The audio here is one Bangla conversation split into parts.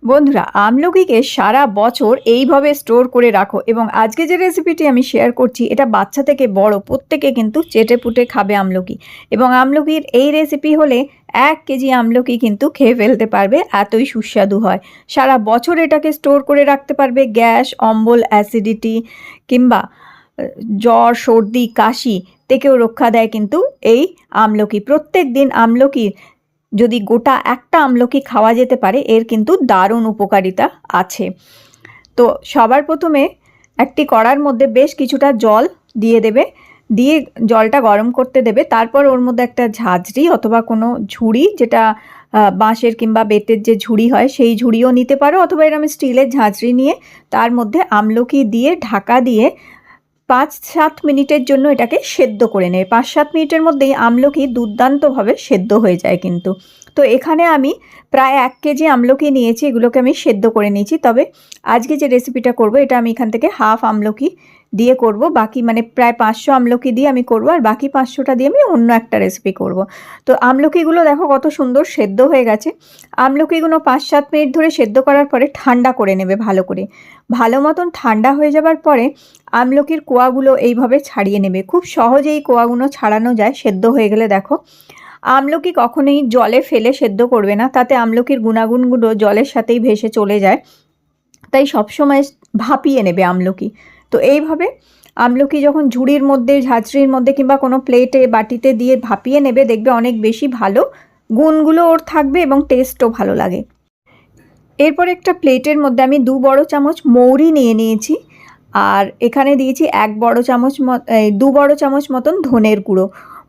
বন্ধুরা, আমলকিকে সারা বছর এইভাবে স্টোর করে রাখো এবং আজকে যে রেসিপিটি আমি শেয়ার করছি এটা বাচ্চা থেকে বড় প্রত্যেকে কিন্তু চেটেপুটে খাবে আমলকি। এবং আমলকির এই রেসিপি হলে 1 কেজি আমলকি কিন্তু খেয়ে ফেলতে পারবে, এতই সুস্বাদু হয়। সারা বছর এটাকে স্টোর করে রাখতে পারবে। গ্যাস, অম্বল, অ্যাসিডিটি কিংবা জ্বর, সর্দি, কাশি থেকেও রক্ষা দেয় কিন্তু এই আমলকি। প্রত্যেক দিন আমলকির যদি গোটা একটা আমলকি খাওয়া যেতে পারে, এর কিন্তু দারুণ উপকারিতা আছে। তো সবার প্রথমে একটি কড়ার মধ্যে বেশ কিছুটা জল দিয়ে দেবে, দিয়ে জলটা গরম করতে দেবে। তারপর ওর মধ্যে একটা ঝাঁঝরি অথবা কোনো ঝুড়ি, যেটা বাঁশের কিংবা বেতের যে ঝুড়ি হয় সেই ঝুড়িও নিতে পারো, অথবা এরকম স্টিলের ঝাঁঝরি নিয়ে তার মধ্যে আমলকি দিয়ে ঢাকা দিয়ে 5-7 মিনিটের জন্য এটাকে সেদ্ধ করে নেবে। 5-7 মিনিটের মধ্যেই আমলকি দুর্দান্তভাবে সেদ্ধ হয়ে যায় কিন্তু। তো এখানে আমি প্রায় 1 কেজি আমলকি নিয়েছি, এগুলোকে আমি সেদ্ধ করে নিয়েছি। তবে আজকে যে রেসিপিটা করব এটা আমি এখান থেকে হাফ আমলকি দিয়ে করব, বাকি মানে প্রায় 500 আমলকি দিয়ে আমি করব, আর বাকি 500টা দিয়ে আমি অন্য একটা রেসিপি করব। তো আমলকিগুলো দেখো কত সুন্দর সেদ্ধ হয়ে গেছে। আমলকিগুলো 5-7 মিনিট ধরে সেদ্ধ করার পরে ঠান্ডা করে নেবে ভালো করে। ভালো মতন ঠান্ডা হয়ে যাবার পরে আমলকির কোয়াগুলো এইভাবে ছাড়িয়ে নেবে। খুব সহজেই কোয়াগুলো ছাড়ানো যায় সেদ্ধ হয়ে গেলে। দেখো, আমলকি কখনোই জলে ফেলে সেদ্ধ করবে না, তাতে আমলকির গুণাগুণগুলো জলের সাথেই ভেসে চলে যায়। তাই সবসময় ভাপিয়ে নেবে আমলকি। তো এইভাবে আমলকি যখন ঝুড়ির মধ্যে, ঝাঁঝরির মধ্যে কিংবা কোনো প্লেটে, বাটিতে দিয়ে ভাপিয়ে নেবে, দেখবে অনেক বেশি ভালো গুণগুলো ওর থাকবে এবং টেস্টও ভালো লাগে। এরপর একটা প্লেটের মধ্যে আমি 2 বড় চামচ মৌরি নিয়ে নিয়েছি, আর এখানে দিয়েছি 2 বড় চামচ মতন ধনের গুঁড়ো।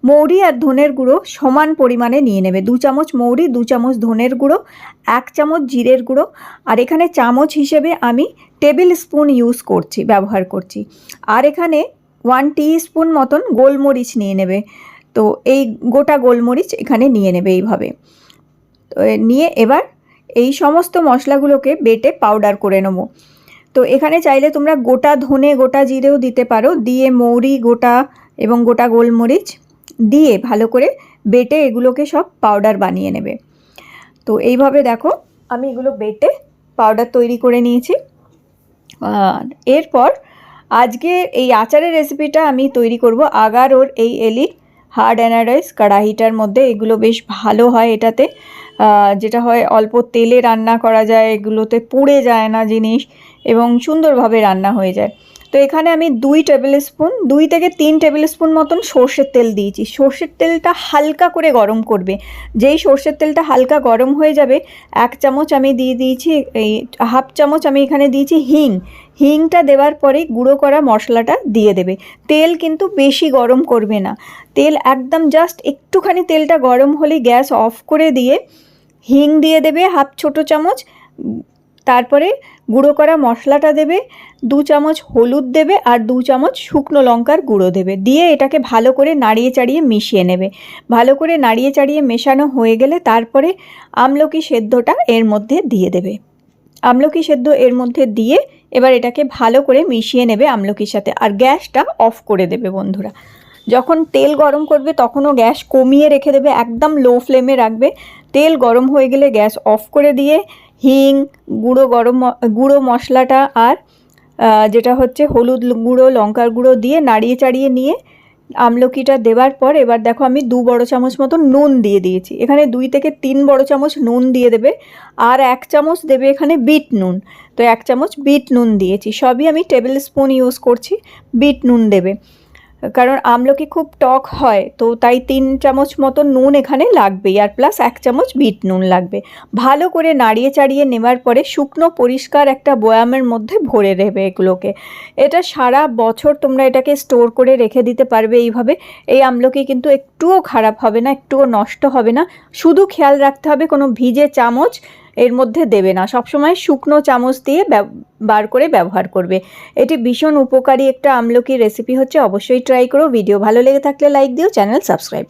মৌরি আর ধনের গুঁড়ো সমান পরিমাণে নিয়ে নেবে। 2 চামচ মৌরি, 2 চামচ ধনের গুঁড়ো, 1 চামচ জিরের গুঁড়ো, আর এখানে চামচ হিসেবে আমি টেবিল স্পুন ব্যবহার করছি। আর এখানে 1 টিস্পুন মতন গোলমরিচ নিয়ে নেবে। তো এই গোটা গোলমরিচ এখানে নিয়ে নেবে এইভাবে। তো নিয়ে এবার এই সমস্ত মশলাগুলোকে বেটে পাউডার করে নেব। তো এখানে চাইলে তোমরা গোটা ধনে, গোটা জিরেও দিতে পারো। দিয়ে মৌরি গোটা এবং গোটা গোলমরিচ দিয়ে ভালো করে বেটে এগুলোকে সব পাউডার বানিয়ে নেবে। তো এইভাবে দেখো আমি এগুলো বেটে পাউডার তৈরি করে নিয়েছি। এরপর আজকে এই আচারের রেসিপিটা আমি তৈরি করব আগারোর এই এলিট হার্ড অ্যানাডাইস কড়াইটার মধ্যে। এগুলো বেশ ভালো হয় এটাতে, যেটা হয় অল্প তেলে রান্না করা যায়, এগুলোতে পুড়ে যায় না জিনিস এবং সুন্দরভাবে রান্না হয়ে যায়। তো এখানে আমি 2 থেকে 3 টেবিল স্পুন মতন সর্ষের তেল দিয়েছি। সর্ষের তেলটা হালকা করে গরম করবে। যেই সর্ষের তেলটা হালকা গরম হয়ে যাবে, 1 চামচ আমি দিয়ে দিয়েছি, এই হাফ চামচ আমি এখানে দিয়েছি হিংটা দেওয়ার পরে গুঁড়ো করা মশলাটা দিয়ে দেবে। তেল কিন্তু বেশি গরম করবে না, তেল একদম জাস্ট একটুখানি তেলটা গরম হলেই গ্যাস অফ করে দিয়ে হিং দিয়ে দেবে হাফ ছোটো চামচ। তারপরে গুঁড়ো করা মশলাটা দেবে, 2 চামচ হলুদ দেবে, আর 2 চামচ শুকনো লঙ্কার গুঁড়ো দেবে। দিয়ে এটাকে ভালো করে নাড়িয়ে চাড়িয়ে মিশিয়ে নেবে। ভালো করে নাড়িয়ে চাড়িয়ে মেশানো হয়ে গেলে তারপরে আমলকি সেদ্ধটা এর মধ্যে দিয়ে দেবে। আমলকি সেদ্ধ এর মধ্যে দিয়ে এবার এটাকে ভালো করে মিশিয়ে নেবে আমলকির সাথে, আর গ্যাসটা অফ করে দেবে বন্ধুরা। যখন তেল গরম করবে তখনও গ্যাস কমিয়ে রেখে দেবে, একদম লো ফ্লেমে রাখবে। তেল গরম হয়ে গেলে গ্যাস অফ করে দিয়ে হিং, গুঁড়ো মশলাটা আর যেটা হচ্ছে হলুদ গুঁড়ো, লঙ্কার গুঁড়ো দিয়ে নাড়িয়ে চাড়িয়ে নিয়ে আমলকিটা দেওয়ার পর এবার দেখো আমি 2 বড় চামচ মতো নুন দিয়ে দিয়েছি। এখানে 2 থেকে 3 বড় চামচ নুন দিয়ে দেবে, আর 1 চামচ দেবে এখানে বিট নুন। তো 1 চামচ বিট নুন দিয়েছি। সবই আমি টেবিল স্পুন ইউজ করছি। বিট নুন দেবে, কারণ আমলকি খুব টক হয়, তো তাই 3 চামচ মতো নুন এখানে লাগবেই, আর প্লাস 1 চামচ বিট নুন লাগবে। ভালো করে নাড়িয়ে চাড়িয়ে নেওয়ার পরে শুকনো পরিষ্কার একটা বয়ামের মধ্যে ভরে দেবে এগুলোকে। এটা সারা বছর তোমরা এটাকে স্টোর করে রেখে দিতে পারবে এইভাবে। এই আমলকি কিন্তু একটুও খারাপ হবে না, একটুও নষ্ট হবে না। শুধু খেয়াল রাখতে হবে কোনো ভিজে চামচ এর মধ্যে দেবে না, সবসময় শুকনো চামচ দিয়ে বার করে ব্যবহার করবে। এটি ভীষণ উপকারী একটা আমলকির রেসিপি হচ্ছে, অবশ্যই ট্রাই করো। ভিডিও ভালো লেগে থাকলে লাইক দিও, চ্যানেল সাবস্ক্রাইব।